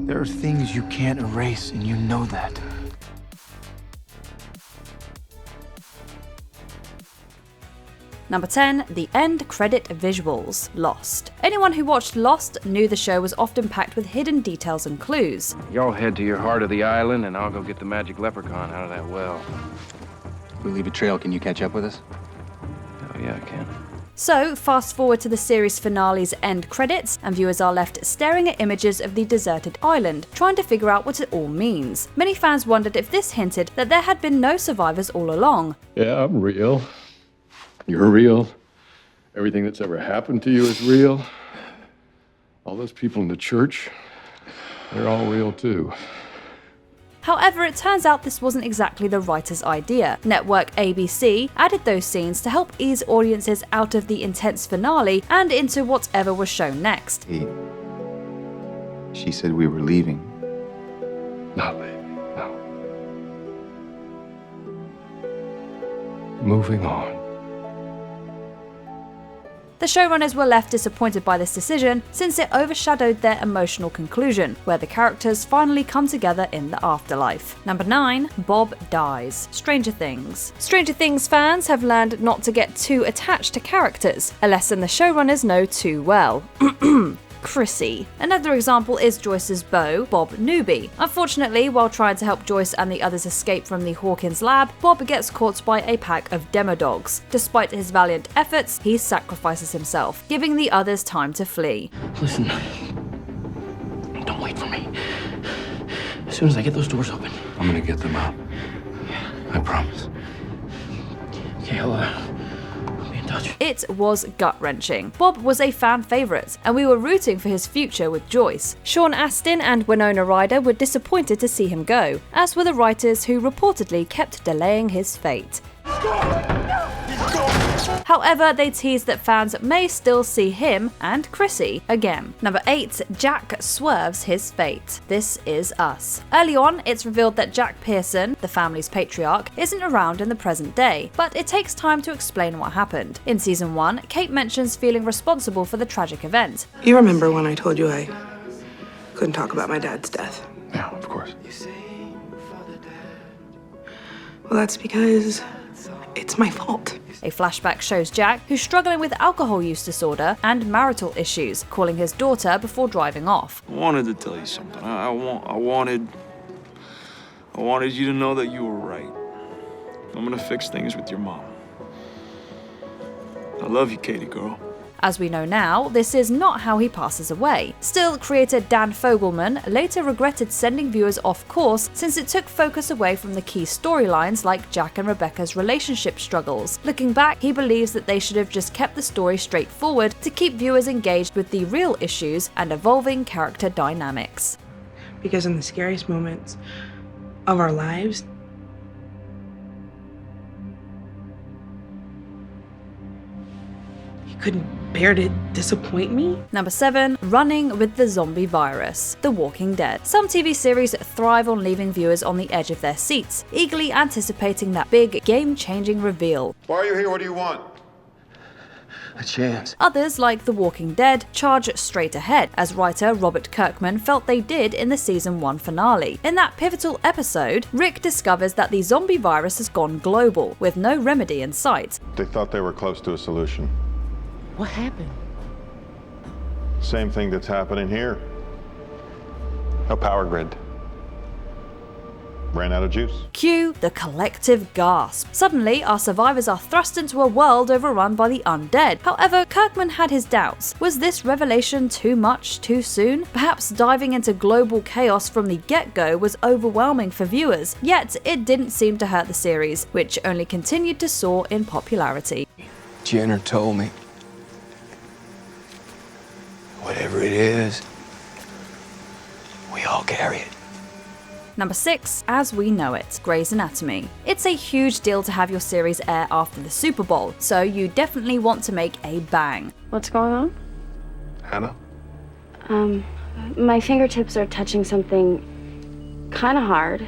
There are things you can't erase, and you know that. Number 10, the end credit visuals, Lost. Anyone who watched Lost knew the show was often packed with hidden details and clues. Y'all head to your heart of the island, and I'll go get the magic leprechaun out of that well. If we leave a trail, can you catch up with us? Oh yeah, I can. So, fast forward to the series finale's end credits, and viewers are left staring at images of the deserted island, trying to figure out what it all means. Many fans wondered if this hinted that there had been no survivors all along. Yeah, I'm real. You're real. Everything that's ever happened to you is real. All those people in the church, they're all real too. However, it turns out this wasn't exactly the writer's idea. Network ABC added those scenes to help ease audiences out of the intense finale and into whatever was shown next. She said we were leaving. Not leaving, no. Moving on. The showrunners were left disappointed by this decision since it overshadowed their emotional conclusion, where the characters finally come together in the afterlife. Number 9, Bob dies. Stranger Things. Stranger Things fans have learned not to get too attached to characters, a lesson the showrunners know too well. Chrissy. Another example is Joyce's beau, Bob Newby. Unfortunately, while trying to help Joyce and the others escape from the Hawkins lab, Bob gets caught by a pack of demodogs. Despite his valiant efforts, he sacrifices himself, giving the others time to flee. Listen, don't wait for me. As soon as I get those doors open. I'm gonna get them out. Yeah. I promise. Okay, I'll be in touch. It was gut-wrenching. Bob was a fan favourite, and we were rooting for his future with Joyce. Sean Astin and Winona Ryder were disappointed to see him go, as were the writers who reportedly kept delaying his fate. However, they teased that fans may still see him and Chrissy again. Number 8, Jack swerves his fate. This Is Us. Early on, it's revealed that Jack Pearson, the family's patriarch, isn't around in the present day, but it takes time to explain what happened. In season 1, Kate mentions feeling responsible for the tragic event. You remember when I told you I couldn't talk about my dad's death? Yeah, of course. Well, that's because it's my fault. A flashback shows Jack, who's struggling with alcohol use disorder and marital issues, calling his daughter before driving off. I wanted to tell you something. I wanted you to know that you were right. I'm gonna fix things with your mom. I love you, Katie girl. As we know now, this is not how he passes away. Still, creator Dan Fogelman later regretted sending viewers off course since it took focus away from the key storylines like Jack and Rebecca's relationship struggles. Looking back, he believes that they should have just kept the story straightforward to keep viewers engaged with the real issues and evolving character dynamics. Because in the scariest moments of our lives, you couldn't bear to disappoint me? Number 7, running with the zombie virus, The Walking Dead. Some TV series thrive on leaving viewers on the edge of their seats, eagerly anticipating that big, game-changing reveal. Why are you here? What do you want? A chance. Others, like The Walking Dead, charge straight ahead, as writer Robert Kirkman felt they did in the season 1 finale. In that pivotal episode, Rick discovers that the zombie virus has gone global, with no remedy in sight. They thought they were close to a solution. What happened? Same thing that's happening here. A power grid. Ran out of juice. Cue the collective gasp. Suddenly, our survivors are thrust into a world overrun by the undead. However, Kirkman had his doubts. Was this revelation too much, too soon? Perhaps diving into global chaos from the get-go was overwhelming for viewers, yet it didn't seem to hurt the series, which only continued to soar in popularity. Jenner told me. Whatever it is, we all carry it. Number 6, As We Know It, Grey's Anatomy. It's a huge deal to have your series air after the Super Bowl, so you definitely want to make a bang. What's going on? Hannah? My fingertips are touching something kind of hard.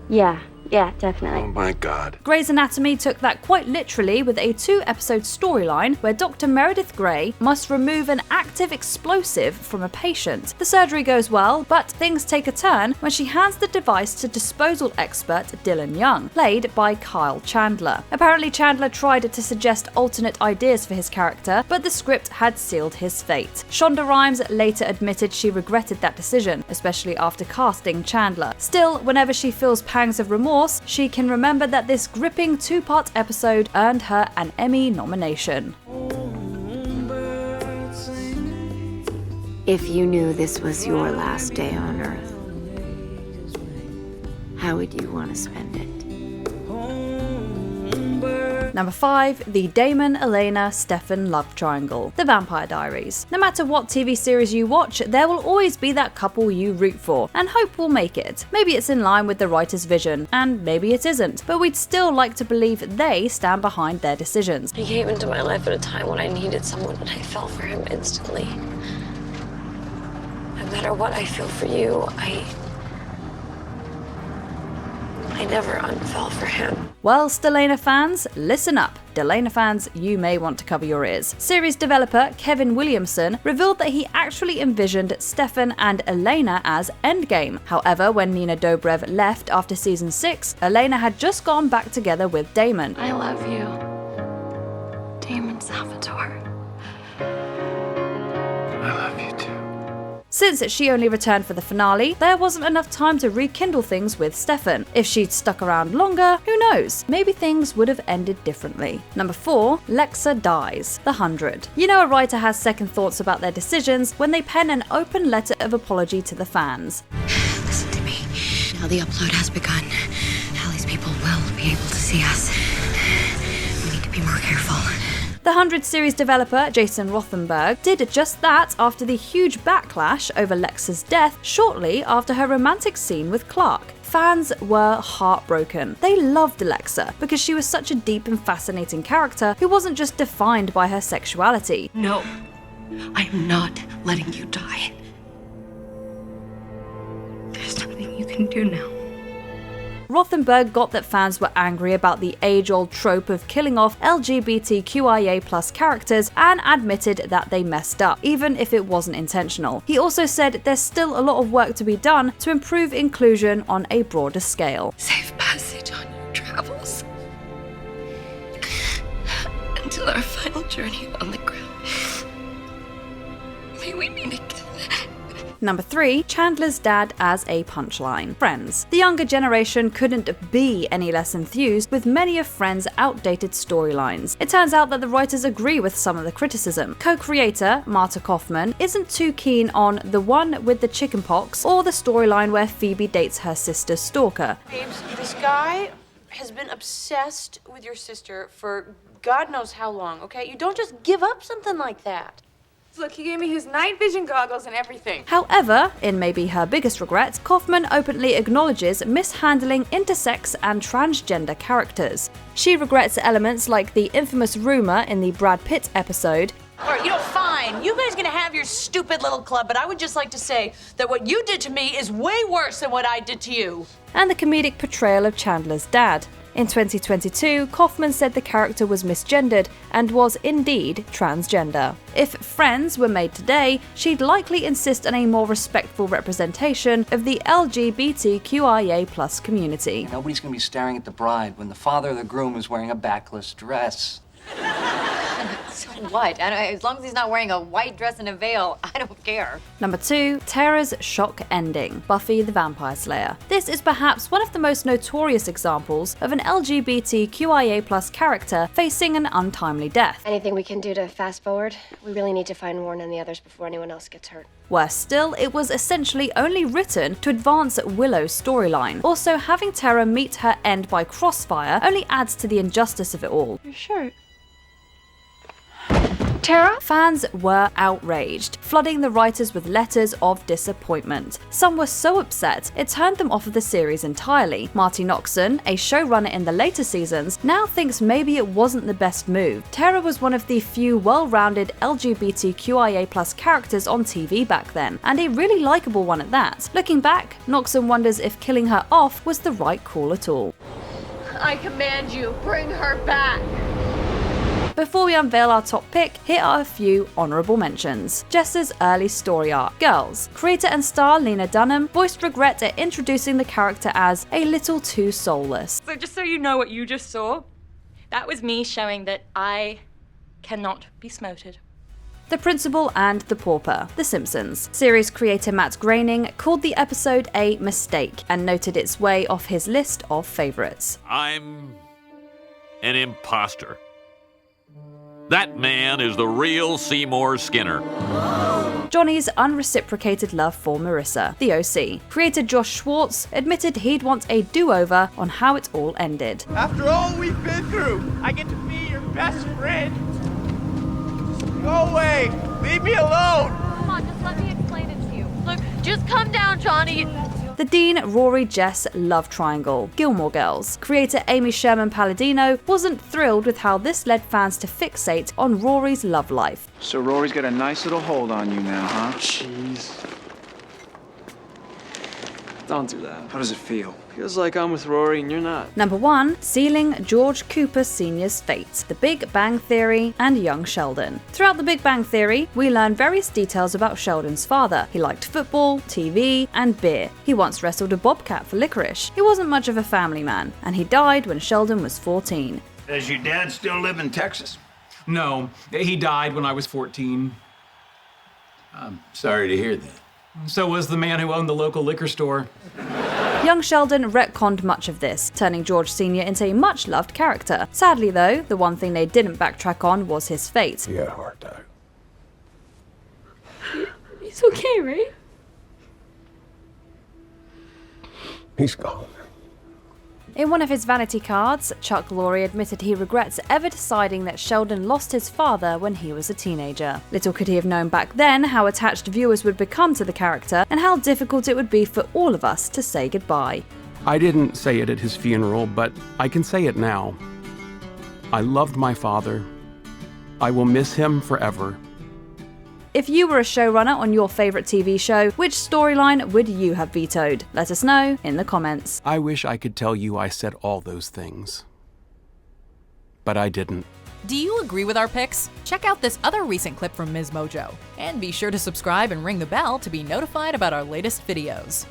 Yeah, Yeah, definitely. Oh my God. Grey's Anatomy took that quite literally with a 2-episode storyline where Dr. Meredith Grey must remove an active explosive from a patient. The surgery goes well, but things take a turn when she hands the device to disposal expert Dylan Young, played by Kyle Chandler. Apparently Chandler tried to suggest alternate ideas for his character, but the script had sealed his fate. Shonda Rhimes later admitted she regretted that decision, especially after casting Chandler. Still, whenever she feels pangs of remorse, she can remember that this gripping 2-part episode earned her an Emmy nomination. If you knew this was your last day on Earth, how would you want to spend it? Number 5, the Damon, Elena, Stefan love triangle, The Vampire Diaries. No matter what TV series you watch, there will always be that couple you root for and hope will make it. Maybe it's in line with the writer's vision, and maybe it isn't, but we'd still like to believe they stand behind their decisions. He came into my life at a time when I needed someone, and I fell for him instantly. No matter what I feel for you, I never unfell for him. Well, Stelena fans, listen up. Delena fans, you may want to cover your ears. Series developer Kevin Williamson revealed that he actually envisioned Stefan and Elena as Endgame. However, when Nina Dobrev left after season 6, Elena had just gone back together with Damon. I love you, Damon Salvatore. I love you too. Since she only returned for the finale, there wasn't enough time to rekindle things with Stefan. If she'd stuck around longer, who knows? Maybe things would have ended differently. Number 4, Lexa dies, The 100. You know a writer has second thoughts about their decisions when they pen an open letter of apology to the fans. Listen to me. Now the upload has begun. Allie's people will be able to see us. We need to be more careful. The 100 series developer Jason Rothenberg did just that after the huge backlash over Lexa's death shortly after her romantic scene with Clark. Fans were heartbroken. They loved Lexa because she was such a deep and fascinating character who wasn't just defined by her sexuality. No, I am not letting you die. There's nothing you can do now. Rothenberg got that fans were angry about the age-old trope of killing off LGBTQIA+ characters and admitted that they messed up, even if it wasn't intentional. He also said there's still a lot of work to be done to improve inclusion on a broader scale. Safe passage on your travels. Until our final journey on the ground. May we meet again. Number 3, Chandler's dad as a punchline. Friends. The younger generation couldn't be any less enthused with many of Friends' outdated storylines. It turns out that the writers agree with some of the criticism. Co-creator Marta Kaufman isn't too keen on the one with the chickenpox or the storyline where Phoebe dates her sister's stalker. Babes, this guy has been obsessed with your sister for God knows how long, okay? You don't just give up something like that. Look, he gave me his night vision goggles and everything. However, in maybe her biggest regret, Kaufman openly acknowledges mishandling intersex and transgender characters. She regrets elements like the infamous rumor in the Brad Pitt episode. All right, fine. You guys are gonna have your stupid little club, but I would just like to say that what you did to me is way worse than what I did to you. And the comedic portrayal of Chandler's dad. In 2022, Kaufman said the character was misgendered and was indeed transgender. If Friends were made today, she'd likely insist on a more respectful representation of the LGBTQIA+ community. Nobody's gonna be staring at the bride when the father of the groom is wearing a backless dress. So what? As long as he's not wearing a white dress and a veil, I don't care. Number 2, Tara's shock ending, Buffy the Vampire Slayer. This is perhaps one of the most notorious examples of an LGBTQIA+ character facing an untimely death. Anything we can do to fast forward? We really need to find Warren and the others before anyone else gets hurt. Worse still, it was essentially only written to advance Willow's storyline. Also, having Tara meet her end by crossfire only adds to the injustice of it all. Your shirt. Tara? Fans were outraged, flooding the writers with letters of disappointment. Some were so upset, it turned them off of the series entirely. Marty Noxon, a showrunner in the later seasons, now thinks maybe it wasn't the best move. Tara was one of the few well-rounded LGBTQIA+ characters on TV back then, and a really likable one at that. Looking back, Noxon wonders if killing her off was the right call at all. I command you, bring her back. Before we unveil our top pick, here are a few honourable mentions. Jess's early story arc. Girls. Creator and star Lena Dunham voiced regret at introducing the character as a little too soulless. So just so you know what you just saw, that was me showing that I cannot be smoted. The Principal and the Pauper. The Simpsons. Series creator Matt Groening called the episode a mistake and noted its way off his list of favourites. I'm an imposter. That man is the real Seymour Skinner. Johnny's unreciprocated love for Marissa. The OC. Creator Josh Schwartz admitted he'd want a do-over on how it all ended. After all we've been through, I get to be your best friend. Just go away. Leave me alone. Come on, just let me explain it to you. Look, just come down, Johnny. The Dean, Rory, Jess love triangle. Gilmore Girls. Creator Amy Sherman Palladino wasn't thrilled with how this led fans to fixate on Rory's love life. So Rory's got a nice little hold on you now, huh? Jeez. Don't do that. How does it feel? Feels like I'm with Rory and you're not. Number 1. Sealing George Cooper Sr.'s fate. The Big Bang Theory and Young Sheldon. Throughout The Big Bang Theory, we learn various details about Sheldon's father. He liked football, TV, and beer. He once wrestled a bobcat for licorice. He wasn't much of a family man, and he died when Sheldon was 14. Does your dad still live in Texas? No, he died when I was 14. I'm sorry to hear that. So was the man who owned the local liquor store. Young Sheldon retconned much of this, turning George Sr. into a much-loved character. Sadly though, the one thing they didn't backtrack on was his fate. He had a heart attack. It's okay, right? He's gone. In one of his vanity cards, Chuck Lorre admitted he regrets ever deciding that Sheldon lost his father when he was a teenager. Little could he have known back then how attached viewers would become to the character and how difficult it would be for all of us to say goodbye. I didn't say it at his funeral, but I can say it now. I loved my father. I will miss him forever. If you were a showrunner on your favourite TV show, which storyline would you have vetoed? Let us know in the comments. I wish I could tell you I said all those things, but I didn't. Do you agree with our picks? Check out this other recent clip from Ms. Mojo. And be sure to subscribe and ring the bell to be notified about our latest videos.